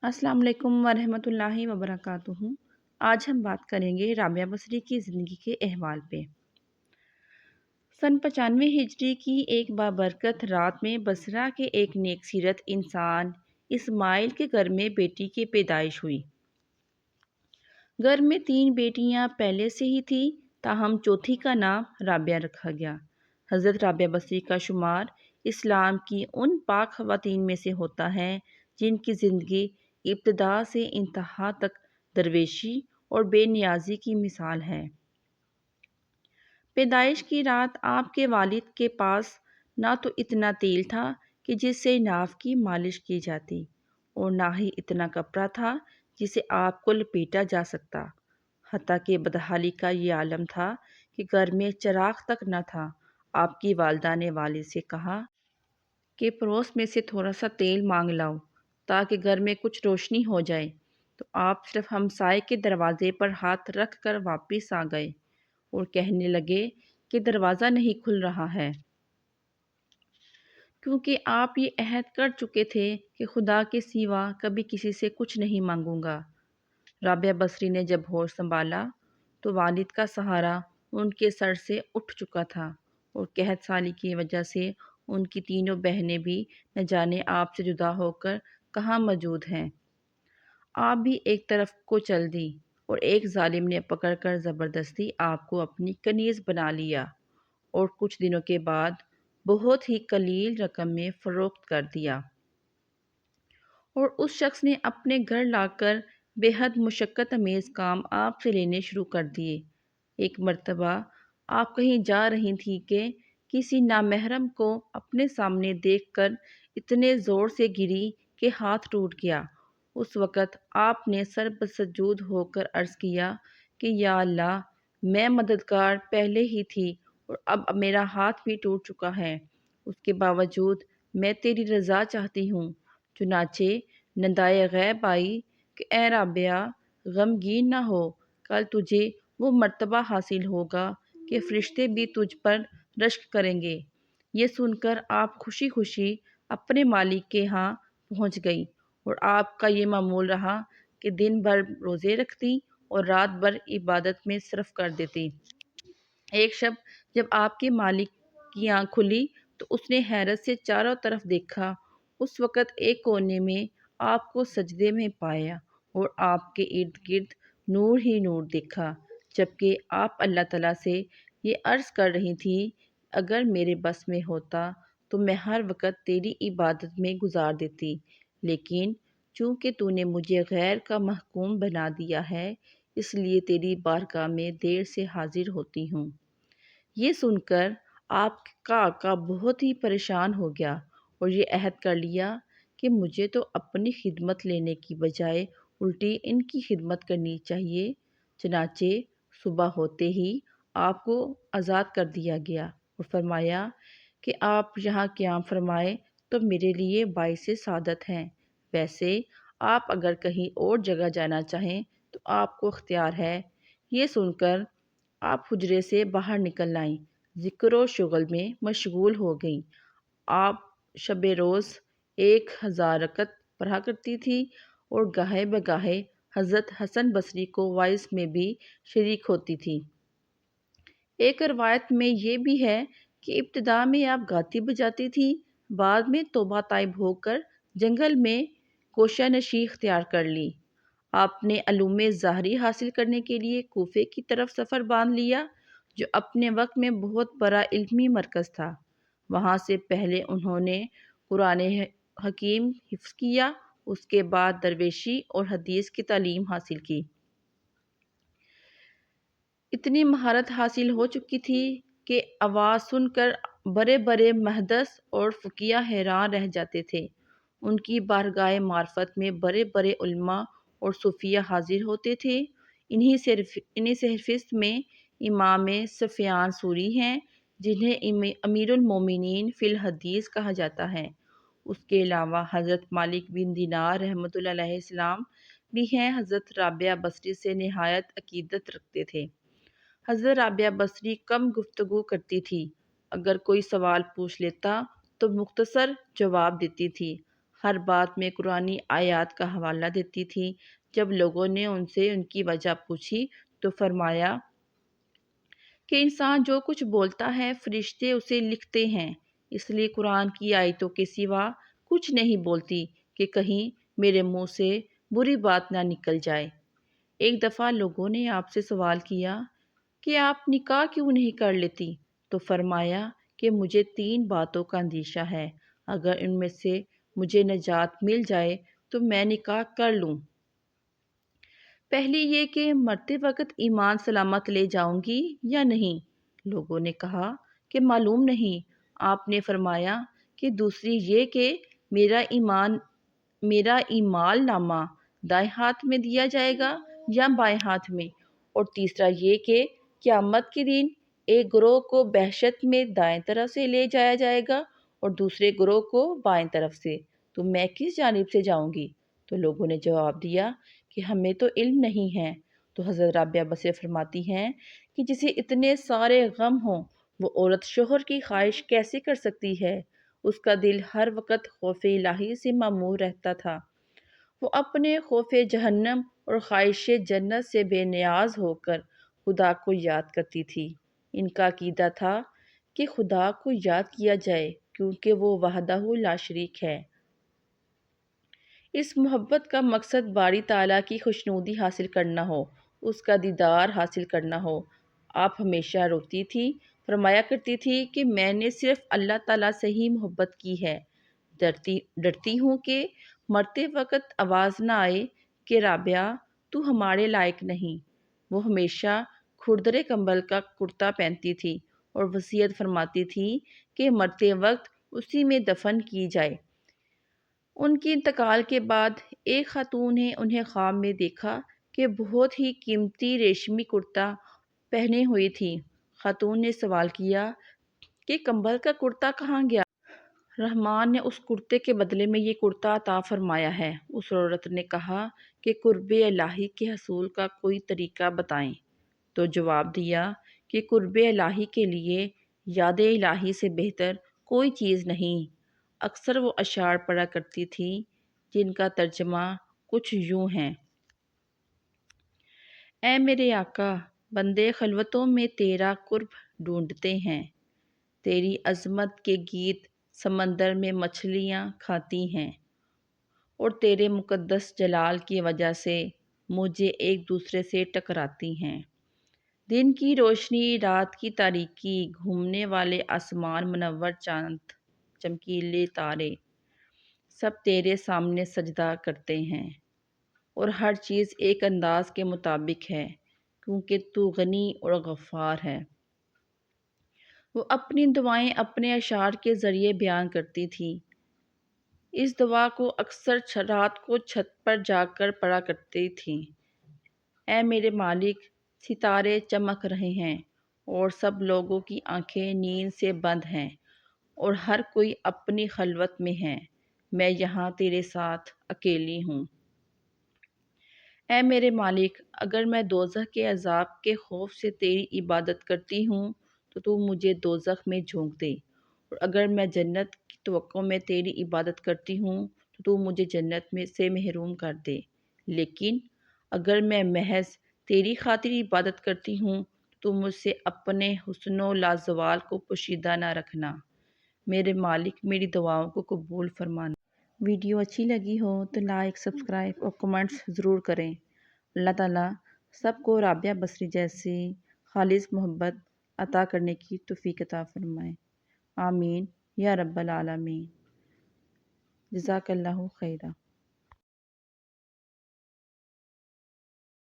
السلام علیکم ورحمۃ اللہ وبرکاتہ۔ آج ہم بات کریں گے رابعہ بصری کی زندگی کے احوال پہ۔ سن 95 ہجری کی ایک بابرکت رات میں بصرہ کے ایک نیک سیرت انسان اسماعیل کے گھر میں بیٹی کی پیدائش ہوئی۔ گھر میں 3 بیٹیاں پہلے سے ہی تھیں، تاہم چوتھی کا نام رابعہ رکھا گیا۔ حضرت رابعہ بصری کا شمار اسلام کی ان پاک خواتین میں سے ہوتا ہے جن کی زندگی ابتدا سے انتہا تک درویشی اور بے نیازی کی مثال ہے۔ پیدائش کی رات آپ کے والد کے پاس نہ تو اتنا تیل تھا کہ جس سے ناف کی مالش کی جاتی، اور نہ ہی اتنا کپڑا تھا جسے آپ کو لپیٹا جا سکتا۔ حتیٰ کہ بدحالی کا یہ عالم تھا کہ گھر میں چراغ تک نہ تھا۔ آپ کی والدہ نے والد سے کہا کہ پڑوس میں سے تھوڑا سا تیل مانگ لاؤ تاکہ گھر میں کچھ روشنی ہو جائے، تو آپ صرف ہمسائے کے دروازے پر ہاتھ رکھ کر واپس آ گئے اور کہنے لگے کہ دروازہ نہیں کھل رہا ہے، کیونکہ آپ یہ عہد کر چکے تھے کہ خدا کے سوا کبھی کسی سے کچھ نہیں مانگوں گا۔ رابعہ بصری نے جب ہوش سنبھالا تو والد کا سہارا ان کے سر سے اٹھ چکا تھا، اور قحط سالی کی وجہ سے ان کی تینوں بہنیں بھی نہ جانے آپ سے جدا ہو کر کہاں موجود ہیں۔ آپ بھی ایک طرف کو چل دی، اور ایک ظالم نے پکڑ کر زبردستی آپ کو اپنی کنیز بنا لیا اور کچھ دنوں کے بعد بہت ہی قلیل رقم میں فروخت کر دیا، اور اس شخص نے اپنے گھر لا کر بے حد مشقت امیز کام آپ سے لینے شروع کر دیے۔ ایک مرتبہ آپ کہیں جا رہی تھیں کہ کسی نامحرم کو اپنے سامنے دیکھ کر اتنے زور سے گری کہ ہاتھ ٹوٹ گیا۔ اس وقت آپ نے سر بسجود ہو کر عرض کیا کہ یا اللہ، میں مددگار پہلے ہی تھی اور اب میرا ہاتھ بھی ٹوٹ چکا ہے، اس کے باوجود میں تیری رضا چاہتی ہوں۔ چنانچہ ندائے غیب آئی کہ اے رابعہ، غمگین نہ ہو، کل تجھے وہ مرتبہ حاصل ہوگا کہ فرشتے بھی تجھ پر رشک کریں گے۔ یہ سن کر آپ خوشی خوشی اپنے مالک کے ہاں پہنچ گئی، اور آپ کا یہ معمول رہا کہ دن بھر روزے رکھتی اور رات بھر عبادت میں صرف کر دیتی۔ ایک شب جب آپ کے مالک کی آنکھ کھلی تو اس نے حیرت سے چاروں طرف دیکھا۔ اس وقت ایک کونے میں آپ کو سجدے میں پایا اور آپ کے ارد گرد نور ہی نور دیکھا، جبکہ آپ اللہ تعالیٰ سے یہ عرض کر رہی تھیں، اگر میرے بس میں ہوتا تو میں ہر وقت تیری عبادت میں گزار دیتی، لیکن چونکہ تو نے مجھے غیر کا محکوم بنا دیا ہے، اس لیے تیری بارگاہ میں دیر سے حاضر ہوتی ہوں۔ یہ سن کر آپ کا آقا بہت ہی پریشان ہو گیا اور یہ عہد کر لیا کہ مجھے تو اپنی خدمت لینے کی بجائے الٹی ان کی خدمت کرنی چاہیے۔ چنانچہ صبح ہوتے ہی آپ کو آزاد کر دیا گیا اور فرمایا کہ آپ یہاں قیام فرمائیں تو میرے لیے باعث سعادت ہیں، ویسے آپ اگر کہیں اور جگہ جانا چاہیں تو آپ کو اختیار ہے۔ یہ سن کر آپ حجرے سے باہر نکل آئیں، ذکر و شغل میں مشغول ہو گئیں۔ آپ شب روز 1000 رکعت پڑھا کرتی تھی اور گاہے بگاہے حضرت حسن بصری کو وعظ میں بھی شریک ہوتی تھی۔ ایک روایت میں یہ بھی ہے کہ ابتدا میں آپ گاتی بجاتی تھی، بعد میں توبہ طائب ہو کر جنگل میں کوشہ نشین اختیار کر لی۔ آپ نے علوم ظاہری حاصل کرنے کے لیے کوفے کی طرف سفر باندھ لیا، جو اپنے وقت میں بہت بڑا علمی مرکز تھا۔ وہاں سے پہلے انہوں نے قرآن حکیم حفظ کیا، اس کے بعد درویشی اور حدیث کی تعلیم حاصل کی۔ اتنی مہارت حاصل ہو چکی تھی کہ آواز سن کر بڑے بڑے محدث اور فقیہ حیران رہ جاتے تھے۔ ان کی بارگاہ معرفت میں بڑے بڑے علماء اور صوفیہ حاضر ہوتے تھے۔ انہی سے فہرست میں امام سفیان ثوری ہیں، جنہیں امیر المومنین فی الحدیث کہا جاتا ہے۔ اس کے علاوہ حضرت مالک بن دینار رحمۃ اللہ علیہ السلام بھی ہیں۔ حضرت رابعہ بصری سے نہایت عقیدت رکھتے تھے۔ حضرت رابعہ بصری کم گفتگو کرتی تھی، اگر کوئی سوال پوچھ لیتا تو مختصر جواب دیتی تھی۔ ہر بات میں قرآنی آیات کا حوالہ دیتی تھی۔ جب لوگوں نے ان سے ان کی وجہ پوچھی تو فرمایا کہ انسان جو کچھ بولتا ہے فرشتے اسے لکھتے ہیں، اس لیے قرآن کی آیتوں کے سوا کچھ نہیں بولتی کہ کہیں میرے منہ سے بری بات نہ نکل جائے۔ ایک دفعہ لوگوں نے آپ سے سوال کیا کہ آپ نکاح کیوں نہیں کر لیتی؟ تو فرمایا کہ مجھے 3 باتوں کا اندیشہ ہے، اگر ان میں سے مجھے نجات مل جائے تو میں نکاح کر لوں۔ پہلی یہ کہ مرتے وقت ایمان سلامت لے جاؤں گی یا نہیں؟ لوگوں نے کہا کہ معلوم نہیں۔ آپ نے فرمایا کہ دوسری یہ کہ میرا ایمال نامہ دائیں ہاتھ میں دیا جائے گا یا بائیں ہاتھ میں، اور تیسرا یہ کہ قیامت کے دن ایک گروہ کو بہشت میں دائیں طرف سے لے جایا جائے گا اور دوسرے گروہ کو بائیں طرف سے، تو میں کس جانب سے جاؤں گی؟ تو لوگوں نے جواب دیا کہ ہمیں تو علم نہیں ہے۔ تو حضرت رابعہ بصری فرماتی ہیں کہ جسے اتنے سارے غم ہوں وہ عورت شوہر کی خواہش کیسے کر سکتی ہے؟ اس کا دل ہر وقت خوف الہی سے معمور رہتا تھا۔ وہ اپنے خوف جہنم اور خواہش جنت سے بے نیاز ہو کر خدا کو یاد کرتی تھی۔ ان کا عقیدہ تھا کہ خدا کو یاد کیا جائے کیونکہ وہ وحدہ لا شریک ہے۔ اس محبت کا مقصد باری تعالیٰ کی خوشنودی حاصل کرنا ہو، اس کا دیدار حاصل کرنا ہو۔ آپ ہمیشہ روتی تھی، فرمایا کرتی تھی کہ میں نے صرف اللہ تعالیٰ سے ہی محبت کی ہے۔ ڈرتی ہوں کہ مرتے وقت آواز نہ آئے کہ رابعہ تو ہمارے لائق نہیں۔ وہ ہمیشہ کھردرے کمبل کا کرتا پہنتی تھی اور وصیت فرماتی تھی کہ مرتے وقت اسی میں دفن کی جائے۔ ان کے انتقال کے بعد ایک خاتون نے انہیں خواب میں دیکھا کہ بہت ہی قیمتی ریشمی کرتا پہنے ہوئی تھی۔ خاتون نے سوال کیا کہ کمبل کا کرتا کہاں گیا؟ رحمان نے اس کرتے کے بدلے میں یہ کرتا عطا فرمایا ہے۔ اس عورت نے کہا کہ قرب الہی کے حصول کا کوئی طریقہ بتائیں۔ تو جواب دیا کہ قرب الہی کے لیے یاد الہی سے بہتر کوئی چیز نہیں۔ اکثر وہ اشعار پڑھا کرتی تھی جن کا ترجمہ کچھ یوں ہے: اے میرے آقا، بندے خلوتوں میں تیرا قرب ڈھونڈتے ہیں، تیری عظمت کے گیت سمندر میں مچھلیاں کھاتی ہیں، اور تیرے مقدس جلال کی وجہ سے موجیں ایک دوسرے سے ٹکراتی ہیں۔ دن کی روشنی، رات کی تاریکی، گھومنے والے آسمان، منور چاند، چمکیلے تارے، سب تیرے سامنے سجدہ کرتے ہیں، اور ہر چیز ایک انداز کے مطابق ہے کیونکہ تو غنی اور غفار ہے۔ وہ اپنی دعائیں اپنے اشعار کے ذریعے بیان کرتی تھی۔ اس دعا کو اکثر رات کو چھت پر جا کر پڑھا کرتی تھیں: اے میرے مالک، ستارے چمک رہے ہیں اور سب لوگوں کی آنکھیں نیند سے بند ہیں اور ہر کوئی اپنی خلوت میں ہے، میں یہاں تیرے ساتھ اکیلی ہوں۔ اے میرے مالک، اگر میں دوزخ کے عذاب کے خوف سے تیری عبادت کرتی ہوں تو مجھے دوزخ میں جھونک دے، اور اگر میں جنت کی توقع میں تیری عبادت کرتی ہوں تو مجھے جنت میں سے محروم کر دے، لیکن اگر میں محض تیری خاطر عبادت کرتی ہوں تو مجھ سے اپنے حسن و لازوال کو پوشیدہ نہ رکھنا۔ میرے مالک، میری دعاؤں کو قبول فرمانا۔ ویڈیو اچھی لگی ہو تو لائک، سبسکرائب اور کمنٹس ضرور کریں۔ اللہ تعالیٰ سب کو رابعہ بصری جیسی خالص محبت عطا کرنے کی توفیق عطا فرمائے۔ آمین یا رب العالمین۔ جزاک اللہ خیرہ۔